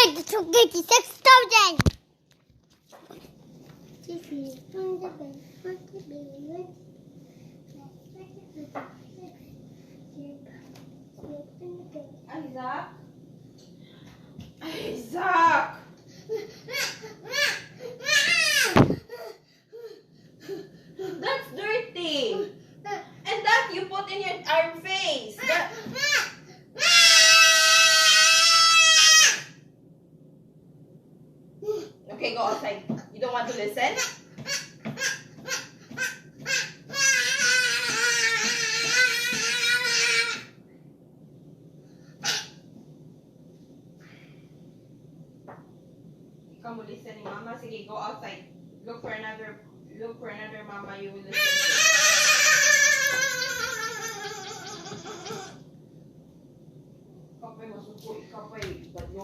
$36,000. Isaac? Isaac! That's dirty! And that you put in our face! Okay, go outside. You don't want to listen? Ikaw mo listen ni Mama. Sige, go outside. Look for another Mama you will listen to. Ikaw pa'y masuko. Ikaw pa'y